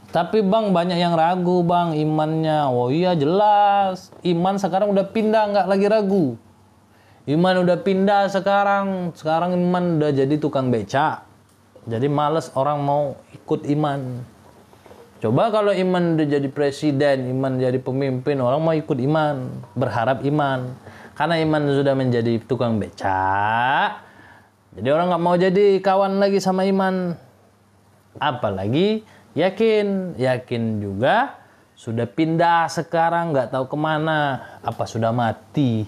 Tapi bang, banyak yang ragu bang imannya. Oh iya jelas, iman sekarang udah pindah, nggak lagi ragu. Iman udah pindah sekarang iman udah jadi tukang beca. Jadi males orang mau ikut iman. Coba kalau iman udah jadi presiden, iman jadi pemimpin, orang mau ikut iman, berharap iman. Karena iman sudah menjadi tukang beca, jadi orang nggak mau jadi kawan lagi sama iman. Apalagi yakin juga sudah pindah sekarang, nggak tahu kemana, apa sudah mati.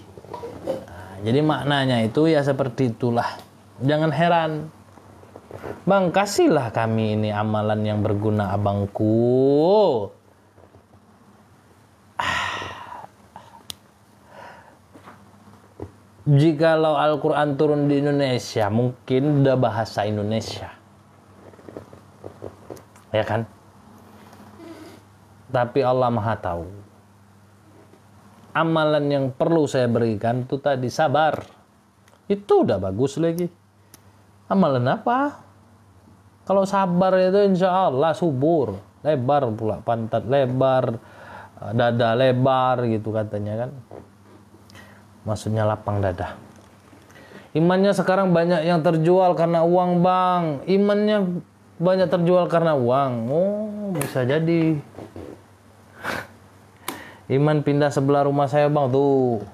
Nah, jadi maknanya itu ya seperti itulah. Jangan heran. Bang, kasihlah kami ini amalan yang berguna abangku. Jikalau Al-Quran turun di Indonesia, mungkin udah bahasa Indonesia. Ya kan? Tapi Allah Maha tahu. Amalan yang perlu saya berikan itu tadi sabar. Itu udah bagus lagi. Amalan apa? Kalau sabar itu insya Allah subur. Lebar pula pantat lebar, dada lebar gitu katanya kan. Maksudnya lapang dada. Imannya sekarang banyak yang terjual karena uang bang. Imannya banyak terjual karena uang. Oh bisa jadi. Iman pindah sebelah rumah saya bang tuh.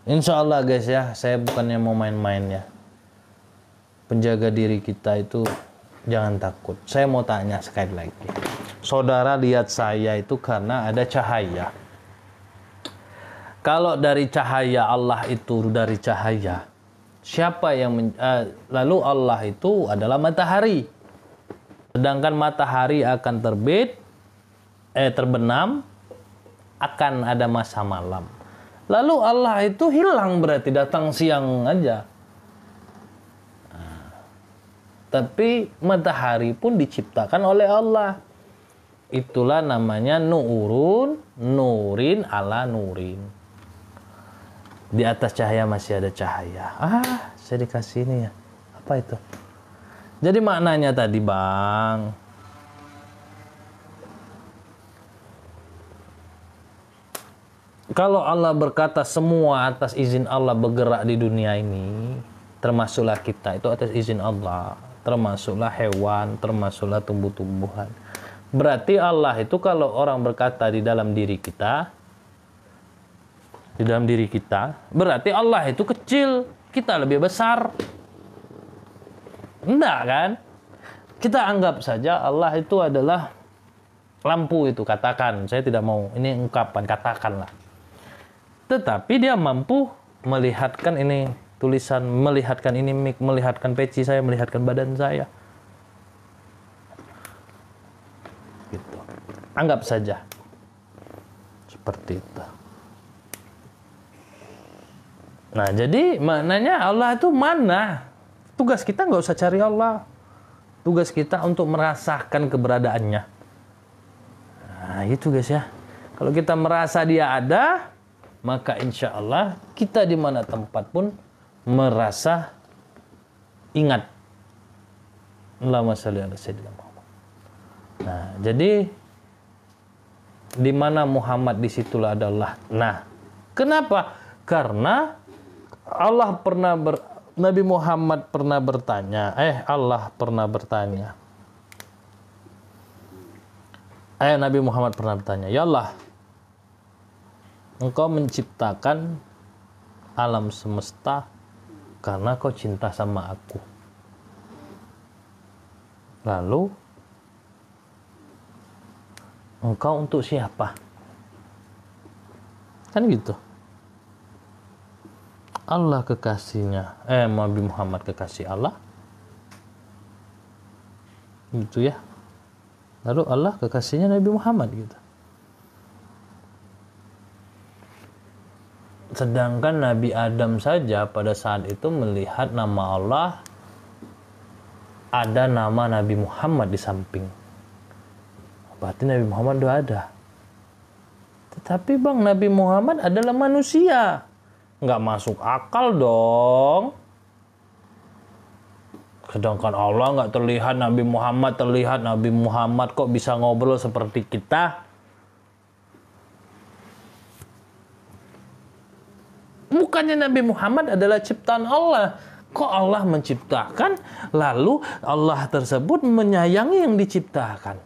Insya Allah guys ya. Saya bukannya mau main-main ya. Penjaga diri kita itu jangan takut. Saya mau tanya sekali lagi. Saudara lihat saya itu karena ada cahaya. Kalau dari cahaya Allah itu dari cahaya, siapa yang lalu Allah itu adalah matahari. Sedangkan matahari akan terbenam, akan ada masa malam. Lalu Allah itu hilang berarti datang siang aja. Tapi matahari pun diciptakan oleh Allah. Itulah namanya nurin ala nurin. Di atas cahaya masih ada cahaya. Saya dikasih ini ya. Apa itu? Jadi maknanya tadi bang. Kalau Allah berkata semua atas izin Allah bergerak di dunia ini. Termasuklah kita itu atas izin Allah. Termasuklah hewan. Termasuklah tumbuh-tumbuhan. Berarti Allah itu kalau orang berkata di dalam diri kita. Di dalam diri kita, berarti Allah itu kecil, kita lebih besar. Enggak kan? Kita anggap saja Allah itu adalah lampu itu, katakan. Saya tidak mau, ini ungkapan, katakanlah. Tetapi dia mampu melihatkan ini tulisan, melihatkan ini mic, melihatkan peci saya, melihatkan badan saya. Gitu. Anggap saja. Seperti itu. Nah, jadi maknanya Allah itu mana? Tugas kita nggak usah cari Allah. Tugas kita untuk merasakan keberadaannya. Nah, itu guys ya. Kalau kita merasa dia ada, maka insya Allah kita di mana tempat pun merasa ingat. Allahumma shalli ala sayyidina Muhammad. Nah, jadi di mana Muhammad disitulah adalah. Nah, kenapa? Karena Nabi Muhammad pernah bertanya, Nabi Muhammad pernah bertanya, ya Allah, Engkau menciptakan alam semesta karena Kau cinta sama aku. Lalu, Engkau untuk siapa? Kan gitu. Allah kekasihnya, Nabi Muhammad kekasih Allah, gitu ya. Lalu Allah kekasihnya Nabi Muhammad gitu. Sedangkan Nabi Adam saja pada saat itu melihat nama Allah, ada nama Nabi Muhammad di samping. Berarti Nabi Muhammad udah ada. Tetapi bang, Nabi Muhammad adalah manusia. Nggak masuk akal dong. Sedangkan Allah nggak terlihat, Nabi Muhammad terlihat. Nabi Muhammad kok bisa ngobrol seperti kita? Bukannya Nabi Muhammad adalah ciptaan Allah. Kok Allah menciptakan, lalu Allah tersebut menyayangi yang diciptakan?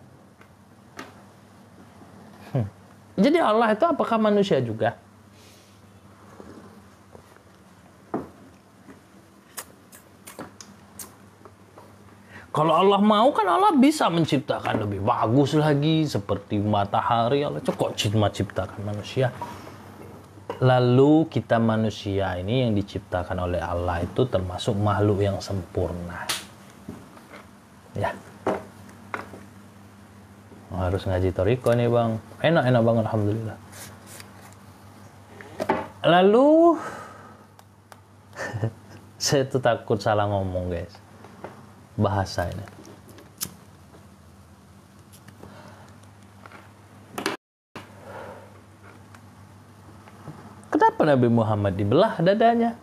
Jadi Allah itu apakah manusia juga? Kalau Allah mau kan Allah bisa menciptakan lebih bagus lagi, seperti matahari. Allah kok cuma ciptakan manusia. Lalu kita manusia ini yang diciptakan oleh Allah itu termasuk makhluk yang sempurna. Ya. Harus ngaji Toriko nih bang. Enak bang, alhamdulillah. Lalu saya tuh takut salah ngomong guys. Bahasa ini. Kenapa Nabi Muhammad dibelah dadanya?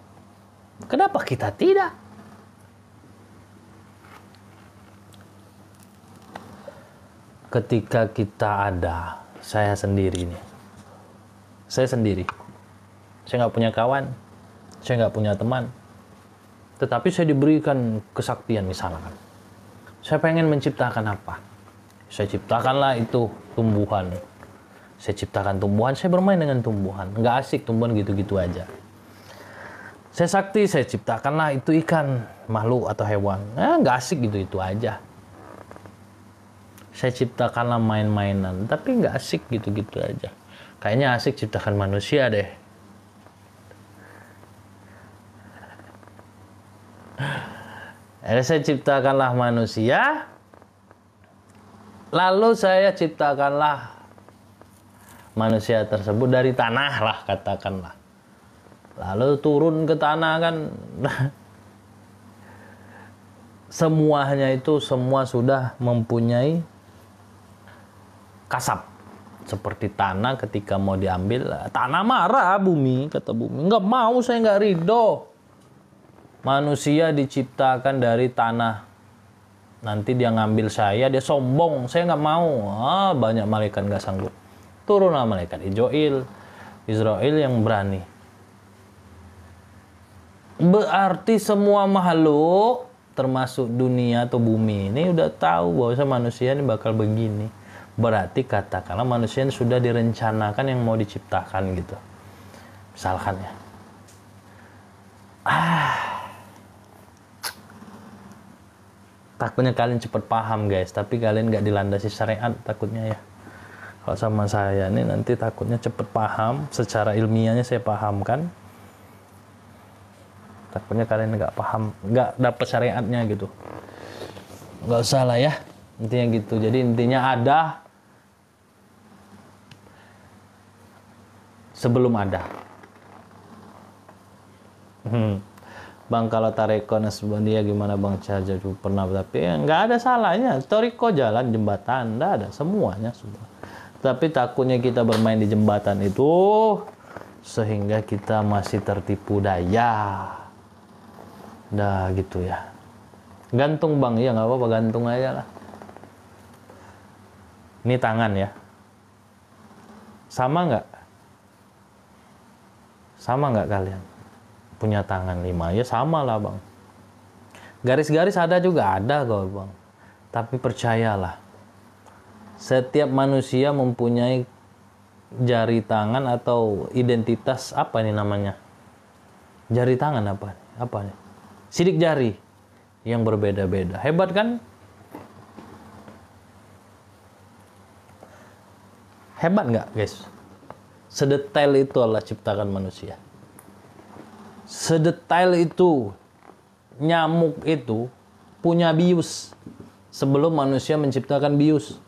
Kenapa kita tidak? Ketika kita ada, saya sendiri nih. Saya sendiri. Saya nggak punya kawan. Saya nggak punya teman. Tetapi saya diberikan kesaktian misalkan. Saya pengen menciptakan apa? Saya ciptakanlah itu tumbuhan. Saya ciptakan tumbuhan, saya bermain dengan tumbuhan. Nggak asik tumbuhan gitu-gitu aja. Saya sakti, saya ciptakanlah itu ikan, makhluk atau hewan. Nggak asik gitu-gitu aja. Saya ciptakanlah main-mainan, tapi nggak asik gitu-gitu aja. Kayaknya asik ciptakan manusia deh. Saya ciptakanlah manusia, lalu saya ciptakanlah manusia tersebut dari tanah lah katakanlah. Lalu turun ke tanah kan. Semuanya itu semua sudah mempunyai kasab. Seperti tanah ketika mau diambil. Tanah marah bumi, kata bumi. Nggak mau, saya nggak ridho. Manusia diciptakan dari tanah. Nanti dia ngambil saya, dia sombong. Saya nggak mau. Banyak malaikat nggak sanggup. Turunlah malaikat Israel yang berani. Berarti semua makhluk termasuk dunia atau bumi ini udah tahu bahwa manusia ini bakal begini. Berarti katakanlah manusia ini sudah direncanakan yang mau diciptakan gitu. Misalkan ya. Takutnya kalian cepat paham guys, tapi kalian nggak dilandasi syariat takutnya ya. Kalau sama saya ini nanti takutnya cepet paham, secara ilmiahnya saya pahamkan. Takutnya kalian nggak paham, nggak dapet syariatnya gitu. Nggak usah lah ya, intinya gitu. Jadi intinya ada sebelum ada. Bang kalau Tareko Nasbandia gimana Bang Caja pernah, tapi ya, nggak ada salahnya. Tareko jalan jembatan, nggak ada semuanya sudah. Tapi takutnya kita bermain di jembatan itu sehingga kita masih tertipu daya. Dah gitu ya. Gantung bang, ya nggak apa-apa, gantung aja lah. Ini tangan ya. Sama nggak? Sama nggak kalian? Punya tangan 5, ya sama lah bang. Garis-garis ada juga ada kok bang. Tapi percayalah. Setiap manusia mempunyai jari tangan atau identitas apa ini namanya? Jari tangan apa? Apa nih? Sidik jari yang berbeda-beda. Hebat kan? Hebat nggak guys? Sedetail itu Allah ciptakan manusia. Sedetail itu nyamuk itu punya bius sebelum manusia menciptakan bius.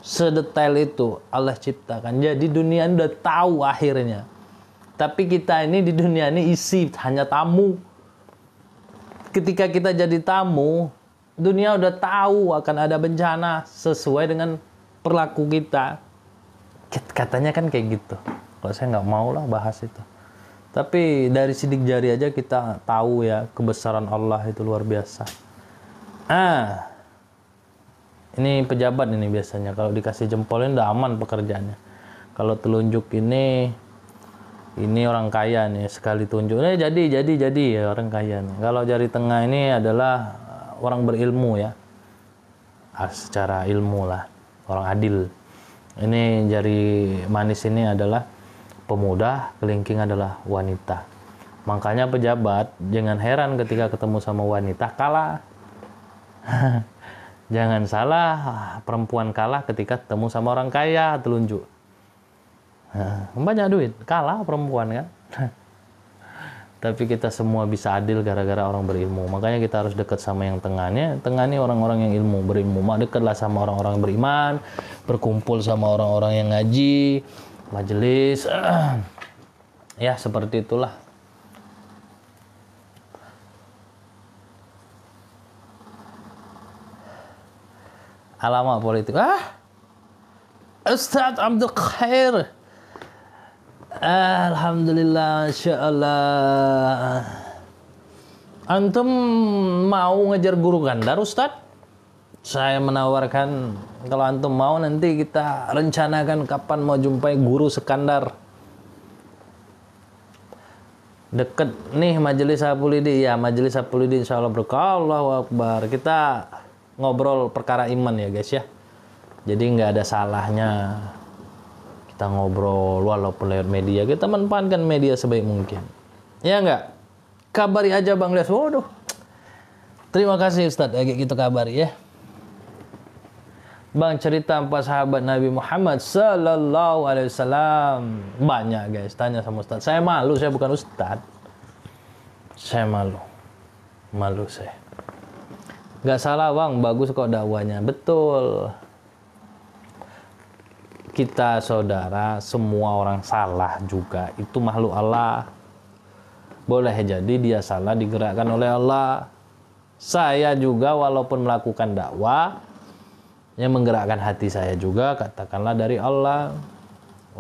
Sedetail itu Allah ciptakan. Jadi dunia ini udah tahu akhirnya. Tapi kita ini di dunia ini isi hanya tamu. Ketika kita jadi tamu, dunia udah tahu akan ada bencana sesuai dengan perilaku kita. Katanya kan kayak gitu. Kalau saya nggak mau lah bahas itu. Tapi dari sidik jari aja kita tahu ya kebesaran Allah itu luar biasa. Ah, ini pejabat ini biasanya kalau dikasih jempolnya udah aman pekerjaannya. Kalau telunjuk ini orang kaya nih, sekali tunjuk jadi ya orang kaya nih. Kalau jari tengah ini adalah orang berilmu ya, secara ilmu lah, orang adil. Ini jari manis ini adalah pemuda, kelingking adalah wanita. Makanya pejabat jangan heran ketika ketemu sama wanita kalah. Jangan salah, perempuan kalah ketika ketemu sama orang kaya telunjuk. Banyak duit, kalah perempuan kan. Tapi kita semua bisa adil gara-gara orang berilmu. Makanya kita harus dekat sama yang tengahnya. Tengah ini orang-orang yang ilmu, berilmu. Dekatlah sama orang-orang beriman, berkumpul sama orang-orang yang ngaji, majelis. Ya, seperti itulah. Alamat politik. Ustadz Abdul Khair. Alhamdulillah, insyaallah. Antum mau ngejar guru gandar, Ustadz? Saya menawarkan kalau antum mau nanti kita rencanakan kapan mau jumpai guru sekandar. Deket nih Majelis Sapulidi, ya Majelis Sapulidi insyaallah berkah. Allahu Akbar. Kita ngobrol perkara iman ya guys ya. Jadi nggak ada salahnya kita ngobrol walaupun lewat media. Kita manfaatkan media sebaik mungkin. Ya nggak? Kabari aja Bang Les. Waduh. Terima kasih Ustadz. Kayak gitu kabari ya. Bang, cerita 4 sahabat Nabi Muhammad Sallallahu Alaihi Wasallam. Banyak guys. Tanya sama Ustadz. Saya malu. Saya bukan Ustadz. Saya malu. Malu saya. Nggak salah Bang. Bagus kok dakwanya. Betul. Kita saudara, semua orang salah juga. Itu makhluk Allah. Boleh jadi dia salah digerakkan oleh Allah. Saya juga walaupun melakukan dakwah, yang menggerakkan hati saya juga katakanlah dari Allah.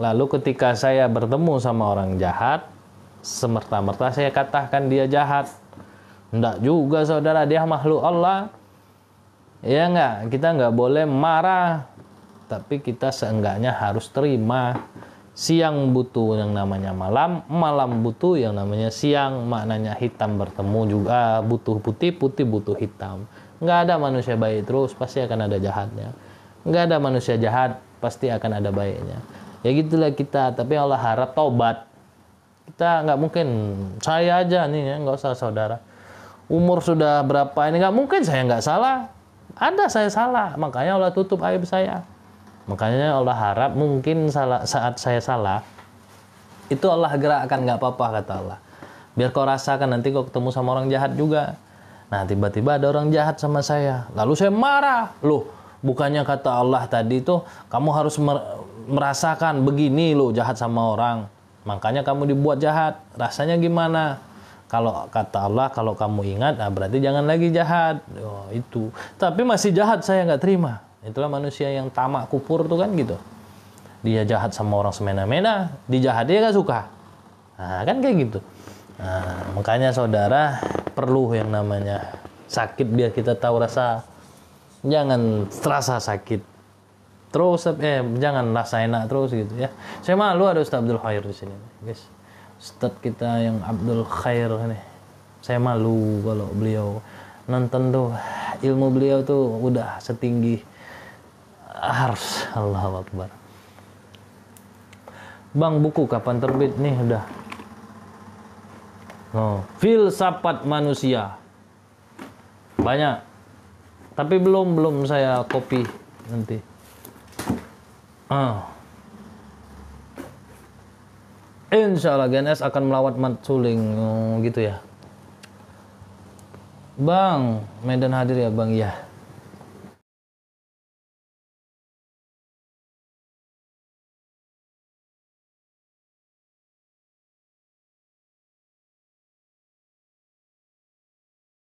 Lalu ketika saya bertemu sama orang jahat, semerta-merta saya katakan dia jahat. Enggak juga saudara, dia makhluk Allah. Ya enggak, kita enggak boleh marah. Tapi kita seenggaknya harus terima. Siang butuh yang namanya malam, malam butuh yang namanya siang. Maknanya hitam bertemu juga butuh putih, putih butuh hitam. Nggak ada manusia baik terus, pasti akan ada jahatnya. Nggak ada manusia jahat, pasti akan ada baiknya. Ya gitulah kita, tapi Allah harap taubat. Kita nggak mungkin, saya aja nih ya, nggak usah saudara. Umur sudah berapa ini, nggak mungkin saya nggak salah. Ada saya salah, makanya Allah tutup aib saya. Makanya Allah harap mungkin saat saya salah, itu Allah gerakkan, nggak apa-apa kata Allah. Biar kau rasakan nanti kau ketemu sama orang jahat juga. Nah tiba-tiba ada orang jahat sama saya. Lalu saya marah. Loh, bukannya kata Allah tadi itu kamu harus merasakan begini loh jahat sama orang. Makanya kamu dibuat jahat. Rasanya gimana? Kalau kata Allah, kalau kamu ingat, nah berarti jangan lagi jahat. Oh, itu. Tapi masih jahat saya nggak terima. Itulah manusia yang tamak kupur tuh kan gitu. Dia jahat sama orang semena-mena, dijahat dia nggak suka. Nah kan kayak gitu. Nah, makanya saudara perlu yang namanya sakit biar kita tahu rasa. Jangan terasa sakit terus, jangan rasa enak terus gitu ya. Saya malu ada Ustaz Abdul Khair di sini, guys. Ustaz kita yang Abdul Khair nih. Saya malu kalau beliau nonton tuh, ilmu beliau tuh udah setinggi ars. Allahu Akbar. Bang, buku kapan terbit nih udah? Oh, filsafat manusia. Banyak. Tapi belum saya copy nanti. Insya Allah GNS akan melawat Mat Suling. Oh, gitu ya. Bang, Medan hadir ya Bang ya.